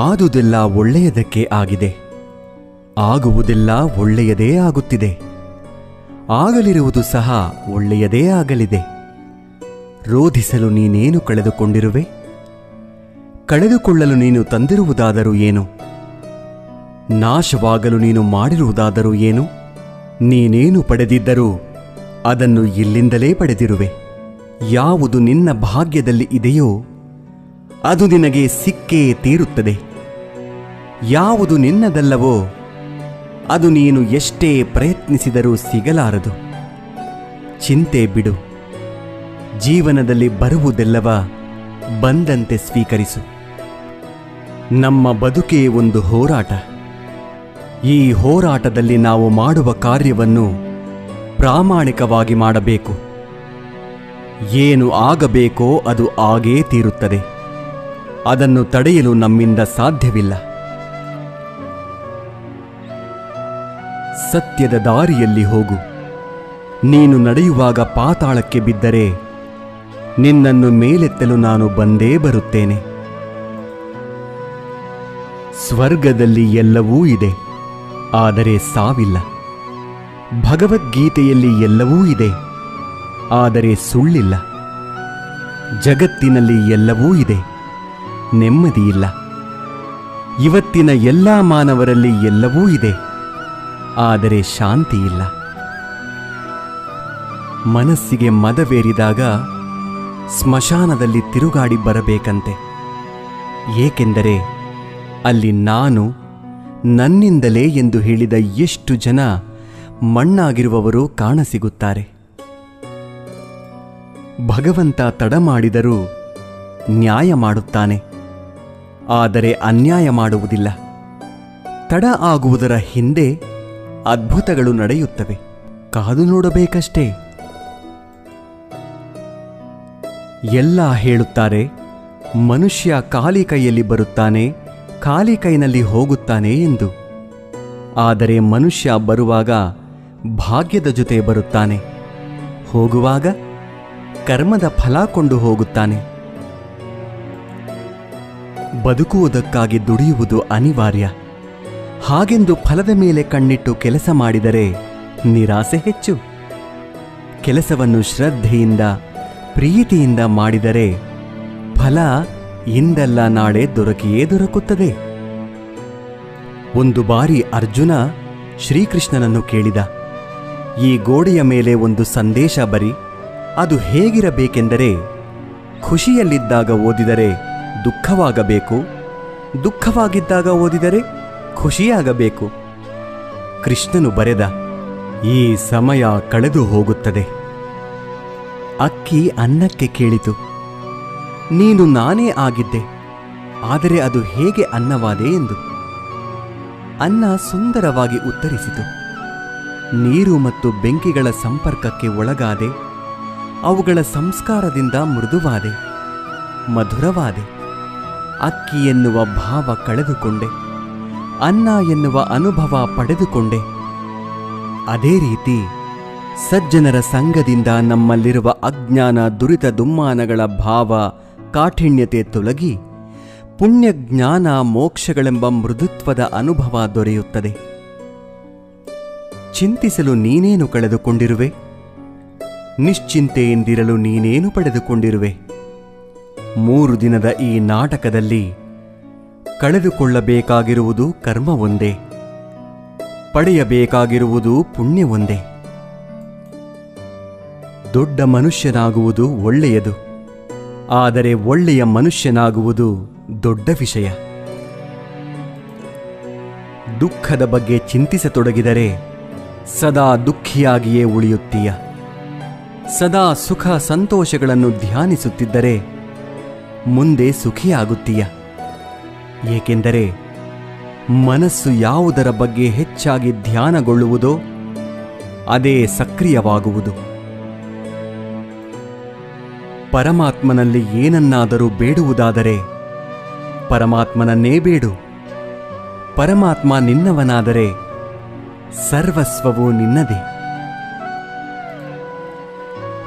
ಆದುದೆಲ್ಲ ಒಳ್ಳೆಯದಕ್ಕೆ ಆಗಿದೆ, ಆಗುವುದೆಲ್ಲ ಒಳ್ಳೆಯದೇ ಆಗುತ್ತಿದೆ, ಆಗಲಿರುವುದು ಸಹ ಒಳ್ಳೆಯದೇ ಆಗಲಿದೆ. ರೋಧಿಸಲು ನೀನೇನು ಕಳೆದುಕೊಂಡಿರುವೆ? ಕಳೆದುಕೊಳ್ಳಲು ನೀನು ತಂದಿರುವುದಾದರೂ ಏನು? ನಾಶವಾಗಲು ನೀನು ಮಾಡಿರುವುದಾದರೂ ಏನು? ನೀನೇನು ಪಡೆದಿದ್ದರೂ ಅದನ್ನು ಇಲ್ಲಿಂದಲೇ ಪಡೆದಿರುವೆ. ಯಾವುದು ನಿನ್ನ ಭಾಗ್ಯದಲ್ಲಿ ಇದೆಯೋ ಅದು ನಿನಗೆ ಸಿಕ್ಕೇ ತೀರುತ್ತದೆ. ಯಾವುದು ನಿನ್ನದಲ್ಲವೋ ಅದು ನೀನು ಎಷ್ಟೇ ಪ್ರಯತ್ನಿಸಿದರೂ ಸಿಗಲಾರದು. ಚಿಂತೆ ಬಿಡು. ಜೀವನದಲ್ಲಿ ಬರುವುದೆಲ್ಲವ ಬಂದಂತೆ ಸ್ವೀಕರಿಸು. ನಮ್ಮ ಬದುಕೇ ಒಂದು ಹೋರಾಟ. ಈ ಹೋರಾಟದಲ್ಲಿ ನಾವು ಮಾಡುವ ಕಾರ್ಯವನ್ನು ಪ್ರಾಮಾಣಿಕವಾಗಿ ಮಾಡಬೇಕು. ಏನು ಆಗಬೇಕೋ ಅದು ಆಗೇ ತೀರುತ್ತದೆ. ಅದನ್ನು ತಡೆಯಲು ನಮ್ಮಿಂದ ಸಾಧ್ಯವಿಲ್ಲ. ಸತ್ಯದ ದಾರಿಯಲ್ಲಿ ಹೋಗು. ನೀನು ನಡೆಯುವಾಗ ಪಾತಾಳಕ್ಕೆ ಬಿದ್ದರೆ ನಿನ್ನನ್ನು ಮೇಲೆತ್ತಲು ನಾನು ಬಂದೇ ಬರುತ್ತೇನೆ. ಸ್ವರ್ಗದಲ್ಲಿ ಎಲ್ಲವೂ ಇದೆ, ಆದರೆ ಸಾವಿಲ್ಲ. ಭಗವದ್ಗೀತೆಯಲ್ಲಿ ಎಲ್ಲವೂ ಇದೆ, ಆದರೆ ಸುಳ್ಳಿಲ್ಲ. ಜಗತ್ತಿನಲ್ಲಿ ಎಲ್ಲವೂ ಇದೆ, ನೆಮ್ಮದಿಯಿಲ್ಲ. ಇವತ್ತಿನ ಎಲ್ಲ ಮಾನವರಲ್ಲಿ ಎಲ್ಲವೂ ಇದೆ, ಆದರೆ ಶಾಂತಿಯಿಲ್ಲ. ಮನಸ್ಸಿಗೆ ಮದವೇರಿದಾಗ ಸ್ಮಶಾನದಲ್ಲಿ ತಿರುಗಾಡಿ ಬರಬೇಕಂತೆ. ಏಕೆಂದರೆ ಅಲ್ಲಿ ನಾನು ನನ್ನಿಂದಲೇ ಎಂದು ಹೇಳಿದ ಎಷ್ಟು ಜನ ಮಣ್ಣಾಗಿರುವವರು ಕಾಣಸಿಗುತ್ತಾರೆ. ಭಗವಂತ ತಡ ಮಾಡಿದರೂ ನ್ಯಾಯ ಮಾಡುತ್ತಾನೆ, ಆದರೆ ಅನ್ಯಾಯ ಮಾಡುವುದಿಲ್ಲ. ತಡ ಆಗುವುದರ ಹಿಂದೆ ಅದ್ಭುತಗಳು ನಡೆಯುತ್ತವೆ. ಕಾದು ನೋಡಬೇಕಷ್ಟೇ. ಎಲ್ಲ ಹೇಳುತ್ತಾರೆ, ಮನುಷ್ಯ ಖಾಲಿ ಕೈಯಲ್ಲಿ ಬರುತ್ತಾನೆ, ಖಾಲಿ ಕೈನಲ್ಲಿ ಹೋಗುತ್ತಾನೆ ಎಂದು. ಆದರೆ ಮನುಷ್ಯ ಬರುವಾಗ ಭಾಗ್ಯದ ಜೊತೆ ಬರುತ್ತಾನೆ, ಹೋಗುವಾಗ ಕರ್ಮದ ಫಲ ಕೊಂಡು ಹೋಗುತ್ತಾನೆ. ಬದುಕುವುದಕ್ಕಾಗಿ ದುಡಿಯುವುದು ಅನಿವಾರ್ಯ. ಹಾಗೆಂದು ಫಲದ ಮೇಲೆ ಕಣ್ಣಿಟ್ಟು ಕೆಲಸ ಮಾಡಿದರೆ ನಿರಾಸೆ ಹೆಚ್ಚು. ಕೆಲಸವನ್ನು ಶ್ರದ್ಧೆಯಿಂದ ಪ್ರೀತಿಯಿಂದ ಮಾಡಿದರೆ ಫಲ ಇಂದಲ್ಲ ನಾಳೆ ದೊರಕಿಯೇ ದೊರಕುತ್ತದೆ. ಒಂದು ಬಾರಿ ಅರ್ಜುನ ಶ್ರೀಕೃಷ್ಣನನ್ನು ಕೇಳಿದ, ಈ ಗೋಡೆಯ ಮೇಲೆ ಒಂದು ಸಂದೇಶ ಬರಿ. ಅದು ಹೇಗಿರಬೇಕೆಂದರೆ, ಖುಷಿಯಲ್ಲಿದ್ದಾಗ ಓದಿದರೆ ದುಃಖವಾಗಬೇಕು, ದುಃಖವಾಗಿದ್ದಾಗ ಓದಿದರೆ ಖುಷಿಯಾಗಬೇಕು. ಕೃಷ್ಣನು ಬರೆದ, ಈ ಸಮಯ ಕಳೆದು ಹೋಗುತ್ತದೆ. ಅಕ್ಕಿ ಅನ್ನಕ್ಕೆ ಕೇಳಿತು, ನೀನು ನಾನೇ ಆಗಿದ್ದೆ, ಆದರೆ ಅದು ಹೇಗೆ ಅನ್ನವಾದೆ ಎಂದು. ಅನ್ನ ಸುಂದರವಾಗಿ ಉತ್ತರಿಸಿತು, ನೀರು ಮತ್ತು ಬೆಂಕಿಗಳ ಸಂಪರ್ಕಕ್ಕೆ ಒಳಗಾದೆ, ಅವುಗಳ ಸಂಸ್ಕಾರದಿಂದ ಮೃದುವಾದೆ, ಮಧುರವಾದೆ. ಅಕ್ಕಿ ಎನ್ನುವ ಭಾವ ಕಳೆದುಕೊಂಡೆ, ಅನ್ನ ಎನ್ನುವ ಅನುಭವ ಪಡೆದುಕೊಂಡೆ. ಅದೇ ರೀತಿ ಸಜ್ಜನರ ಸಂಗದಿಂದ ನಮ್ಮಲ್ಲಿರುವ ಅಜ್ಞಾನ ದುರಿತ ದುಮ್ಮಾನಗಳ ಭಾವ ಕಾಠಿಣ್ಯತೆ ತೊಲಗಿ ಪುಣ್ಯ ಜ್ಞಾನ ಮೋಕ್ಷಗಳೆಂಬ ಮೃದುತ್ವದ ಅನುಭವ ದೊರೆಯುತ್ತದೆ. ಚಿಂತಿಸಲು ನೀನೇನು ಕಳೆದುಕೊಂಡಿರುವೆ? ನಿಶ್ಚಿಂತೆಯಿಂದಿರಲು ನೀನೇನು ಪಡೆದುಕೊಂಡಿರುವೆ? 3 ದಿನದ ಈ ನಾಟಕದಲ್ಲಿ ಕಳೆದುಕೊಳ್ಳಬೇಕಾಗಿರುವುದು ಕರ್ಮ ಒಂದೇ, ಪಡೆಯಬೇಕಾಗಿರುವುದು ಪುಣ್ಯ ಒಂದೇ. ದೊಡ್ಡ ಮನುಷ್ಯನಾಗುವುದು ಒಳ್ಳೆಯದು, ಆದರೆ ಒಳ್ಳೆಯ ಮನುಷ್ಯನಾಗುವುದು ದೊಡ್ಡ ವಿಷಯ. ದುಃಖದ ಬಗ್ಗೆ ಚಿಂತಿಸತೊಡಗಿದರೆ ಸದಾ ದುಃಖಿಯಾಗಿಯೇ ಉಳಿಯುತ್ತೀಯ. ಸದಾ ಸುಖ ಸಂತೋಷಗಳನ್ನು ಧ್ಯಾನಿಸುತ್ತಿದ್ದರೆ ಮುಂದೆ ಸುಖಿಯಾಗುತ್ತೀಯ. ಏಕೆಂದರೆ ಮನಸ್ಸು ಯಾವುದರ ಬಗ್ಗೆ ಹೆಚ್ಚಾಗಿ ಧ್ಯಾನಗೊಳ್ಳುವುದೋ ಅದೇ ಸಕ್ರಿಯವಾಗುವುದು. ಪರಮಾತ್ಮನಲ್ಲಿ ಏನನ್ನಾದರೂ ಬೇಡುವುದಾದರೆ ಪರಮಾತ್ಮನನ್ನೇ ಬೇಡು. ಪರಮಾತ್ಮ ನಿನ್ನವನಾದರೆ ಸರ್ವಸ್ವವೂ ನಿನ್ನದೇ.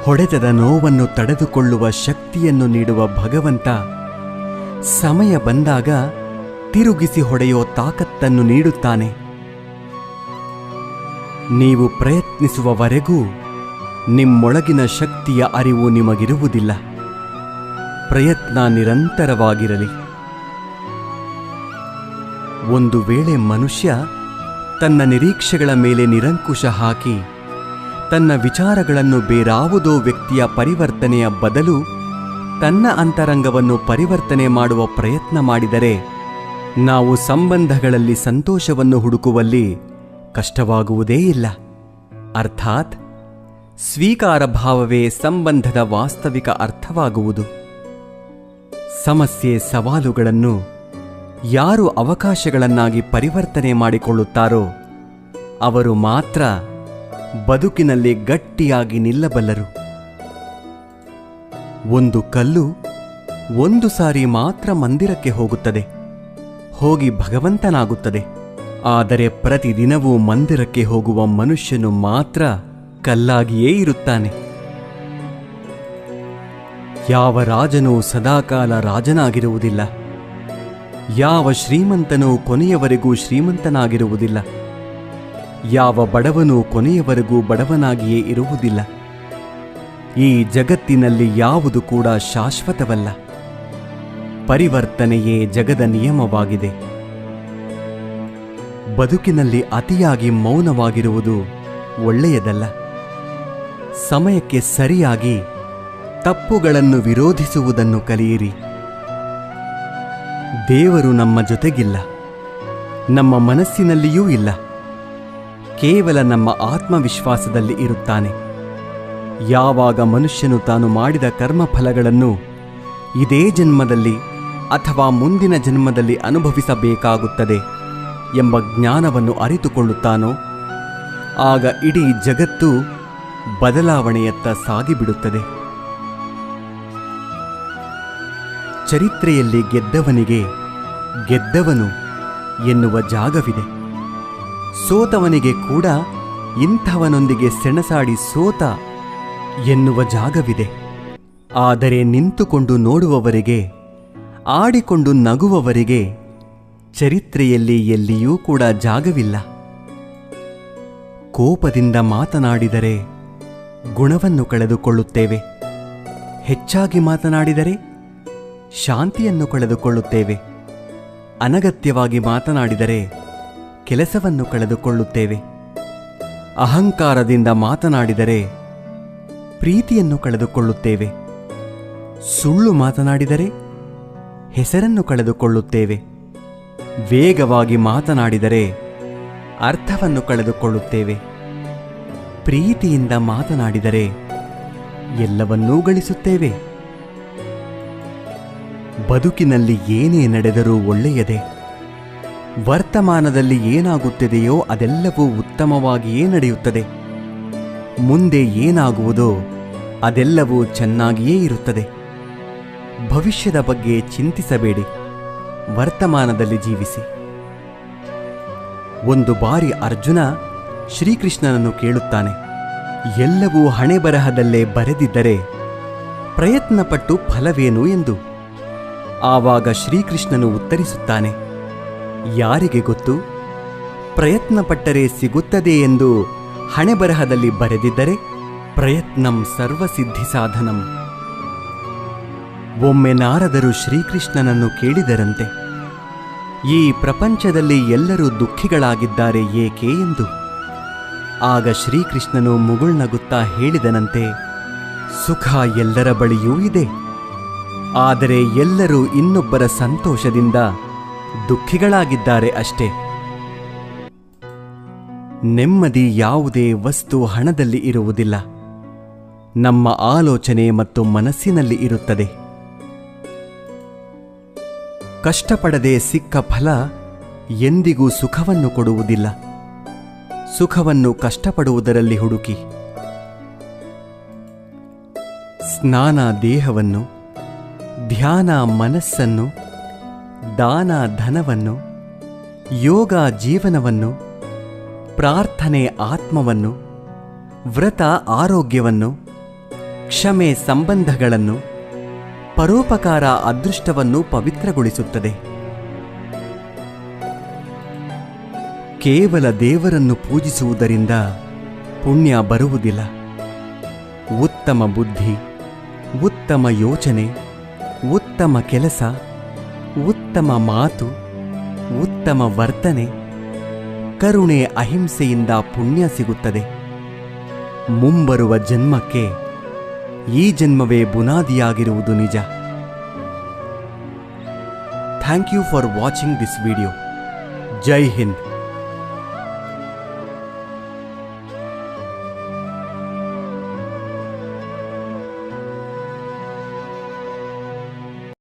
ಹೊಡೆತದ ನೋವನ್ನು ತಡೆದುಕೊಳ್ಳುವ ಶಕ್ತಿಯನ್ನು ನೀಡುವ ಭಗವಂತ ಸಮಯ ಬಂದಾಗ ತಿರುಗಿಸಿ ಹೊಡೆಯೋ ತಾಕತ್ತನ್ನು ನೀಡುತ್ತಾನೆ. ನೀವು ಪ್ರಯತ್ನಿಸುವವರೆಗೂ ನಿಮ್ಮೊಳಗಿನ ಶಕ್ತಿಯ ಅರಿವು ನಿಮಗಿರುವುದಿಲ್ಲ. ಪ್ರಯತ್ನ ನಿರಂತರವಾಗಿರಲಿ. ಒಂದು ವೇಳೆ ಮನುಷ್ಯ ತನ್ನ ನಿರೀಕ್ಷೆಗಳ ಮೇಲೆ ನಿರಂಕುಶ ಹಾಕಿ ತನ್ನ ವಿಚಾರಗಳನ್ನು ಬೇರಾವುದೋ ವ್ಯಕ್ತಿಯ ಪರಿವರ್ತನೆಯ ಬದಲು ತನ್ನ ಅಂತರಂಗವನ್ನು ಪರಿವರ್ತನೆ ಮಾಡುವ ಪ್ರಯತ್ನ ಮಾಡಿದರೆ ನಾವು ಸಂಬಂಧಗಳಲ್ಲಿ ಸಂತೋಷವನ್ನು ಹುಡುಕುವಲ್ಲಿ ಕಷ್ಟವಾಗುವುದೇ ಇಲ್ಲ. ಅರ್ಥಾತ್ ಸ್ವೀಕಾರ ಭಾವವೇ ಸಂಬಂಧದ ವಾಸ್ತವಿಕ ಅರ್ಥವಾಗುವುದು. ಸಮಸ್ಯೆ ಸವಾಲುಗಳನ್ನು ಯಾರು ಅವಕಾಶಗಳನ್ನಾಗಿ ಪರಿವರ್ತನೆ ಮಾಡಿಕೊಳ್ಳುತ್ತಾರೋ ಅವರು ಮಾತ್ರ ಬದುಕಿನಲ್ಲಿ ಗಟ್ಟಿಯಾಗಿ ನಿಲ್ಲಬಲ್ಲರು. ಒಂದು ಕಲ್ಲು ಒಂದು ಸಾರಿ ಮಾತ್ರ ಮಂದಿರಕ್ಕೆ ಹೋಗುತ್ತದೆ, ಹೋಗಿ ಭಗವಂತನಾಗುತ್ತದೆ. ಆದರೆ ಪ್ರತಿದಿನವೂ ಮಂದಿರಕ್ಕೆ ಹೋಗುವ ಮನುಷ್ಯನು ಮಾತ್ರ ಕಲ್ಲಾಗಿಯೇ ಇರುತ್ತಾನೆ. ಯಾವ ರಾಜನೂ ಸದಾಕಾಲ ರಾಜನಾಗಿರುವುದಿಲ್ಲ. ಯಾವ ಶ್ರೀಮಂತನೂ ಕೊನೆಯವರೆಗೂ ಶ್ರೀಮಂತನಾಗಿರುವುದಿಲ್ಲ. ಯಾವ ಬಡವನೂ ಕೊನೆಯವರೆಗೂ ಬಡವನಾಗಿಯೇ ಇರುವುದಿಲ್ಲ. ಈ ಜಗತ್ತಿನಲ್ಲಿ ಯಾವುದು ಕೂಡ ಶಾಶ್ವತವಲ್ಲ. ಪರಿವರ್ತನೆಯೇ ಜಗದ ನಿಯಮವಾಗಿದೆ. ಬದುಕಿನಲ್ಲಿ ಅತಿಯಾಗಿ ಮೌನವಾಗಿರುವುದು ಒಳ್ಳೆಯದಲ್ಲ. ಸಮಯಕ್ಕೆ ಸರಿಯಾಗಿ ತಪ್ಪುಗಳನ್ನು ವಿರೋಧಿಸುವುದನ್ನು ಕಲಿಯಿರಿ. ದೇವರು ನಮ್ಮ ಜೊತೆಗಿಲ್ಲ, ನಮ್ಮ ಮನಸ್ಸಿನಲ್ಲಿಯೂ ಇಲ್ಲ. ಕೇವಲ ನಮ್ಮ ಆತ್ಮವಿಶ್ವಾಸದಲ್ಲಿ ಇರುತ್ತಾನೆ. ಯಾವಾಗ ಮನುಷ್ಯನು ತಾನು ಮಾಡಿದ ಕರ್ಮಫಲಗಳನ್ನು ಇದೇ ಜನ್ಮದಲ್ಲಿ ಅಥವಾ ಮುಂದಿನ ಜನ್ಮದಲ್ಲಿ ಅನುಭವಿಸಬೇಕಾಗುತ್ತದೆ ಎಂಬ ಜ್ಞಾನವನ್ನು ಅರಿತುಕೊಳ್ಳುತ್ತಾನೋ ಆಗ ಇಡೀ ಜಗತ್ತು ಬದಲಾವಣೆಯತ್ತ ಸಾಗಿಬಿಡುತ್ತದೆ. ಚರಿತ್ರೆಯಲ್ಲಿ ಗೆದ್ದವನಿಗೆ ಗೆದ್ದವನು ಎನ್ನುವ ಜಾಗವಿದೆ. ಸೋತವನಿಗೆ ಕೂಡ ಇಂಥವನೊಂದಿಗೆ ಸೆಣಸಾಡಿ ಸೋತ ಎನ್ನುವ ಜಾಗವಿದೆ. ಆದರೆ ನಿಂತುಕೊಂಡು ನೋಡುವವರಿಗೆ, ಆಡಿಕೊಂಡು ನಗುವವರಿಗೆ ಚರಿತ್ರೆಯಲ್ಲಿ ಎಲ್ಲಿಯೂ ಕೂಡ ಜಾಗವಿಲ್ಲ. ಕೋಪದಿಂದ ಮಾತನಾಡಿದರೆ ಗುಣವನ್ನು ಕಳೆದುಕೊಳ್ಳುತ್ತೇವೆ. ಹೆಚ್ಚಾಗಿ ಮಾತನಾಡಿದರೆ ಶಾಂತಿಯನ್ನು ಕಳೆದುಕೊಳ್ಳುತ್ತೇವೆ. ಅನಗತ್ಯವಾಗಿ ಮಾತನಾಡಿದರೆ ಕೆಲಸವನ್ನು ಕಳೆದುಕೊಳ್ಳುತ್ತೇವೆ. ಅಹಂಕಾರದಿಂದ ಮಾತನಾಡಿದರೆ ಪ್ರೀತಿಯನ್ನು ಕಳೆದುಕೊಳ್ಳುತ್ತೇವೆ. ಸುಳ್ಳು ಮಾತನಾಡಿದರೆ ಹೆಸರನ್ನು ಕಳೆದುಕೊಳ್ಳುತ್ತೇವೆ. ವೇಗವಾಗಿ ಮಾತನಾಡಿದರೆ ಅರ್ಥವನ್ನು ಕಳೆದುಕೊಳ್ಳುತ್ತೇವೆ. ಪ್ರೀತಿಯಿಂದ ಮಾತನಾಡಿದರೆ ಎಲ್ಲವನ್ನೂ ಗಳಿಸುತ್ತೇವೆ. ಬದುಕಿನಲ್ಲಿ ಏನೇ ನಡೆದರೂ ಒಳ್ಳೆಯದೇ. ವರ್ತಮಾನದಲ್ಲಿ ಏನಾಗುತ್ತಿದೆಯೋ ಅದೆಲ್ಲವೂ ಉತ್ತಮವಾಗಿಯೇ ನಡೆಯುತ್ತದೆ. ಮುಂದೆ ಏನಾಗುವುದೋ ಅದೆಲ್ಲವೂ ಚೆನ್ನಾಗಿಯೇ ಇರುತ್ತದೆ. ಭವಿಷ್ಯದ ಬಗ್ಗೆ ಚಿಂತಿಸಬೇಡಿ, ವರ್ತಮಾನದಲ್ಲಿ ಜೀವಿಸಿ. ಒಂದು ಬಾರಿ ಅರ್ಜುನ ಶ್ರೀಕೃಷ್ಣನನ್ನು ಕೇಳುತ್ತಾನೆ, ಎಲ್ಲವೂ ಹಣೆಬರಹದಲ್ಲೇ ಬರೆದಿದ್ದರೆ ಪ್ರಯತ್ನಪಟ್ಟು ಫಲವೇನು ಎಂದು. ಆವಾಗ ಶ್ರೀಕೃಷ್ಣನು ಉತ್ತರಿಸುತ್ತಾನೆ, ಯಾರಿಗೆ ಗೊತ್ತು, ಪ್ರಯತ್ನಪಟ್ಟರೆ ಸಿಗುತ್ತದೆ ಎಂದು ಹಣೆಬರಹದಲ್ಲಿ ಬರೆದಿದ್ದರೆ ಪ್ರಯತ್ನಂ ಸರ್ವಸಿದ್ಧಿ ಸಾಧನಂ. ಒಮ್ಮೆ ನಾರದರು ಶ್ರೀಕೃಷ್ಣನನ್ನು ಕೇಳಿದರಂತೆ, ಈ ಪ್ರಪಂಚದಲ್ಲಿ ಎಲ್ಲರೂ ದುಃಖಿಗಳಾಗಿದ್ದಾರೆ ಏಕೆ ಎಂದು. ಆಗ ಶ್ರೀಕೃಷ್ಣನು ಮುಗುಳ್ನಗುತ್ತಾ ಹೇಳಿದನಂತೆ, ಸುಖ ಎಲ್ಲರ ಬಳಿಯೂ ಇದೆ, ಆದರೆ ಎಲ್ಲರೂ ಇನ್ನೊಬ್ಬರ ಸಂತೋಷದಿಂದ ದುಃಖಿಗಳಾಗಿದ್ದಾರೆ ಅಷ್ಟೇ. ನೆಮ್ಮದಿ ಯಾವುದೇ ವಸ್ತು ಹಣದಲ್ಲಿ ಇರುವುದಿಲ್ಲ, ನಮ್ಮ ಆಲೋಚನೆ ಮತ್ತು ಮನಸ್ಸಿನಲ್ಲಿ ಇರುತ್ತದೆ. ಕಷ್ಟಪಡದೆ ಸಿಕ್ಕ ಫಲ ಎಂದಿಗೂ ಸುಖವನ್ನು ಕೊಡುವುದಿಲ್ಲ. ಸುಖವನ್ನು ಕಷ್ಟಪಡುವುದರಲ್ಲಿ ಹುಡುಕಿ. ಸ್ನಾನ ದೇಹವನ್ನು, ಧ್ಯಾನ ಮನಸ್ಸನ್ನು, ದಾನ ಧನವನ್ನು, ಯೋಗ ಜೀವನವನ್ನು, ಪ್ರಾರ್ಥನೆ ಆತ್ಮವನ್ನು, ವ್ರತ ಆರೋಗ್ಯವನ್ನು, ಕ್ಷಮೆ ಸಂಬಂಧಗಳನ್ನು, ಪರೋಪಕಾರ ಅದೃಷ್ಟವನ್ನು ಪವಿತ್ರಗೊಳಿಸುತ್ತದೆ. ಕೇವಲ ದೇವರನ್ನು ಪೂಜಿಸುವುದರಿಂದ ಪುಣ್ಯ ಬರುವುದಿಲ್ಲ. ಉತ್ತಮ ಬುದ್ಧಿ, ಉತ್ತಮ ಯೋಚನೆ, ಉತ್ತಮ ಕೆಲಸ, ಉತ್ತಮ ಮಾತು, ಉತ್ತಮ ವರ್ತನೆ, ಕರುಣೆ, ಅಹಿಂಸೆಯಿಂದ ಪುಣ್ಯ ಸಿಗುತ್ತದೆ. ಮುಂಬರುವ ಜನ್ಮಕ್ಕೆ ಈ ಜನ್ಮವೇ ಬುನಾದಿಯಾಗಿರುವುದು ನಿಜ. Thank you for watching this video. ಜೈ ಹಿಂದ್.